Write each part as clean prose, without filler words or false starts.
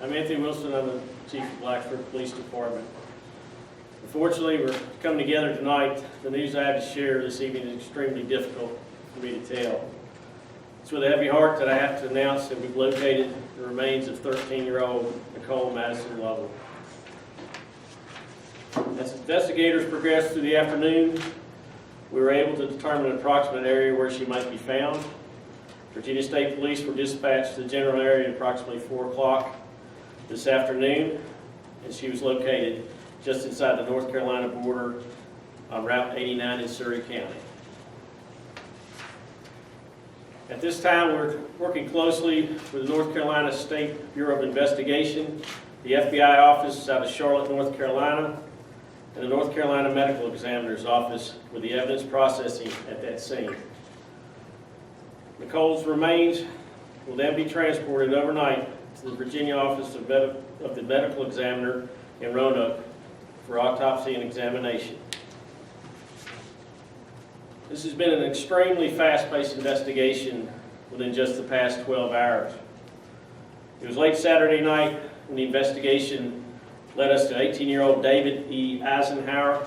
I'm Anthony Wilson. I'm the Chief of Blacksburg Police Department. Unfortunately, we're coming together tonight. The news I have to share this evening is extremely difficult for me to tell. It's with a heavy heart that I have to announce that we've located the remains of 13-year-old Nicole Lovell. As investigators progressed through the afternoon, we were able to determine an approximate area where she might be found. Virginia State Police were dispatched to the general area at approximately 4 o'clock this afternoon, and she was located just inside the North Carolina border on Route 89 in Surry County. At this time, we're working closely with the North Carolina State Bureau of Investigation, the FBI office out of Charlotte, North Carolina, and the North Carolina Medical Examiner's Office with the evidence processing at that scene. Nicole's remains will then be transported overnight to the Virginia Office of the Medical Examiner in Roanoke for autopsy and examination. This has been an extremely fast-paced investigation within just the past 12 hours. It was late Saturday night when the investigation led us to 18-year-old David E. Eisenhower,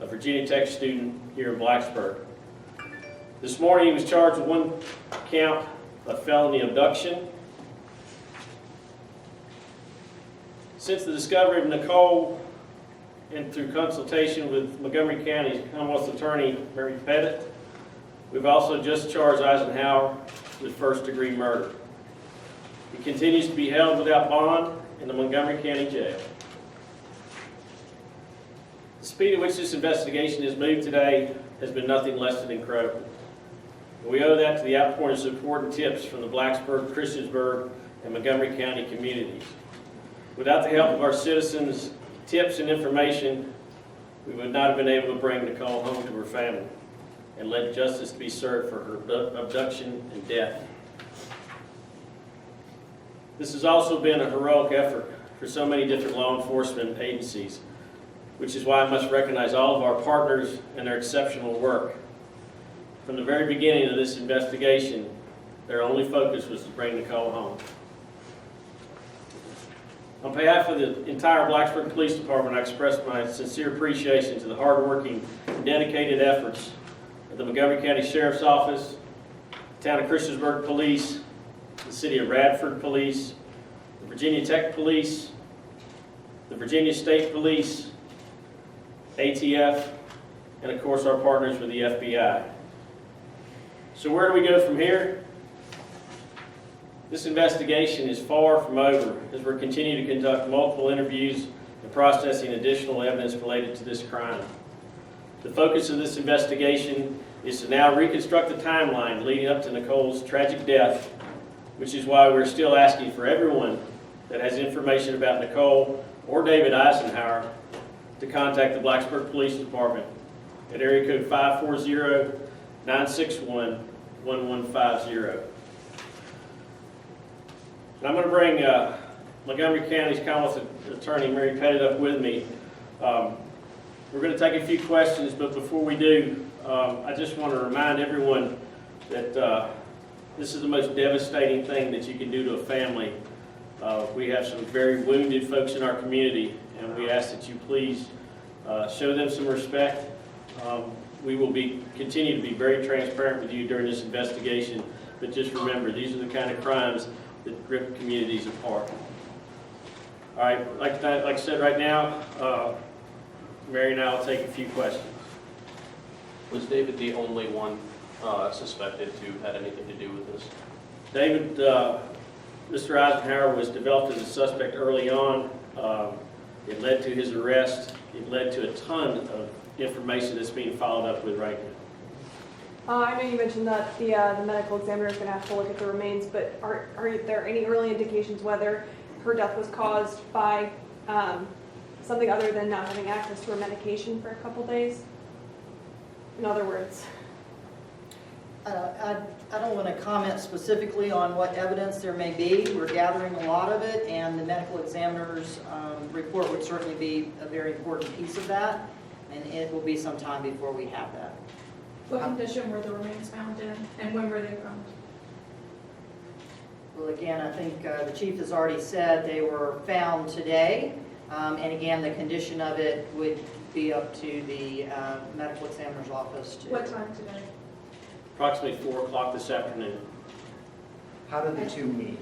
a Virginia Tech student here in Blacksburg. This morning he was charged with 1 count of felony abduction. Since the discovery of Nicole and through consultation with Montgomery County Commonwealth Attorney Mary Pettit, we've also just charged Eisenhower with first-degree murder. He continues to be held without bond in the Montgomery County Jail. The speed at which this investigation has moved today has been nothing less than incredible. We owe that to the outpouring of support and tips from the Blacksburg, Christiansburg, and Montgomery County communities. Without the help of our citizens' tips and information, we would not have been able to bring Nicole home to her family and let justice be served for her abduction and death. This has also been a heroic effort for so many different law enforcement agencies, which is why I must recognize all of our partners and their exceptional work. From the very beginning of this investigation, their only focus was to bring Nicole home. On behalf of the entire Blacksburg Police Department, I express my sincere appreciation to the hardworking and dedicated efforts of the Montgomery County Sheriff's Office, the Town of Christiansburg Police, the City of Radford Police, the Virginia Tech Police, the Virginia State Police, ATF, and of course our partners with the FBI. So where do we go from here? This investigation is far from over as we're continuing to conduct multiple interviews and processing additional evidence related to this crime. The focus of this investigation is to now reconstruct the timeline leading up to Nicole's tragic death, which is why we're still asking for everyone that has information about Nicole or David Eisenhower to contact the Blacksburg Police Department at area code 540-961-1150. And I'm going to bring Montgomery County's Commonwealth Attorney Mary Pettit up with me. We're going to take a few questions, but before we do, I just want to remind everyone that this is the most devastating thing that you can do to a family. We have some very wounded folks in our community, and we ask that you please show them some respect. We will continue to be very transparent with you during this investigation, but just remember, these are the kind of crimes that rip communities apart. All right, like I said right now, Mary and I will take a few questions. Was David the only one suspected to have had anything to do with this? David, Mr. Eisenhower was developed as a suspect early on. It led to his arrest. It led to a ton of information that's being followed up with right now. I know you mentioned that the medical examiner is going to have to look at the remains, but are there any early indications whether her death was caused by something other than not having access to her medication for a couple days? In other words, I don't want to comment specifically on what evidence there may be. We're gathering a lot of it, and the medical examiner's report would certainly be a very important piece of that, and it will be some time before we have that. What condition were the remains found in, and when were they found? Well, again, I think the chief has already said they were found today. And again, the condition of it would be up to the medical examiner's office to. What time today? Approximately 4 o'clock this afternoon. How did the two meet?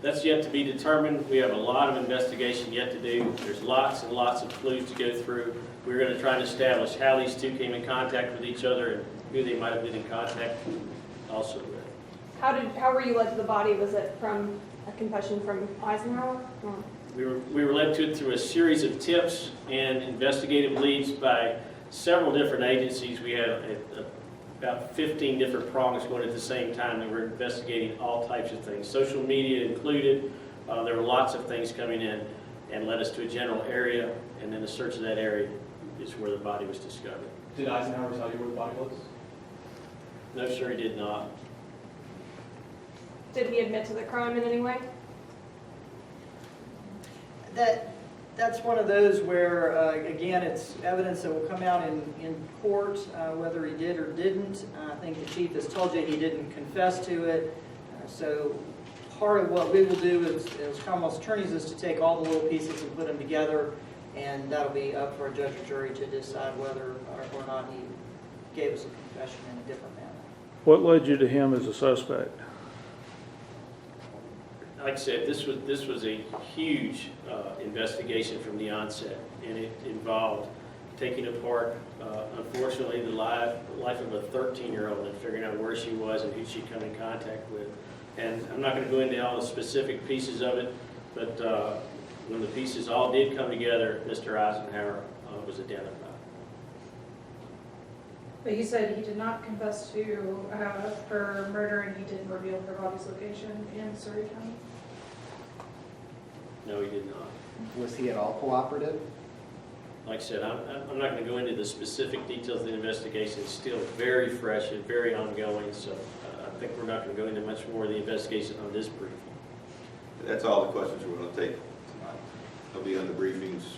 That's yet to be determined. We have a lot of investigation yet to do. There's lots and lots of clues to go through. We're going to try and establish how these two came in contact with each other and who they might have been in contact also with. How were you led to the body? Was it from a confession from Eisenhower? Or- We were led to it through a series of tips and investigative leads by several different agencies. We had about 15 different prongs going at the same time, and we're investigating all types of things. Social media included. There were lots of things coming in and led us to a general area, and then the search of that area is where the body was discovered. Did Eisenhower tell you where the body was? No, sir, he did not. Did he admit to the crime in any way? That's one of those where, again, it's evidence that will come out in court, whether he did or didn't. I think the chief has told you he didn't confess to it. So part of what we will do as Commonwealth's attorneys is to take all the little pieces and put them together, and that'll be up for a judge or jury to decide whether or not he gave us a confession in a different manner. What led you to him as a suspect? Like I said, this was a huge investigation from the onset, and it involved taking apart, unfortunately, the life of a 13-year-old and figuring out where she was and who she'd come in contact with. And I'm not going to go into all the specific pieces of it, but when the pieces all did come together, Mr. Eisenhower was identified. But you said he did not confess to her murder, and he didn't reveal her body's location in Surrey County? No, he did not. Was he at all cooperative? Like I said, I'm not going to go into the specific details of the investigation. It's still very fresh and very ongoing, so I think we're not going to go into much more of the investigation on this briefing. That's all the questions we're going to take tonight. They'll be on the briefings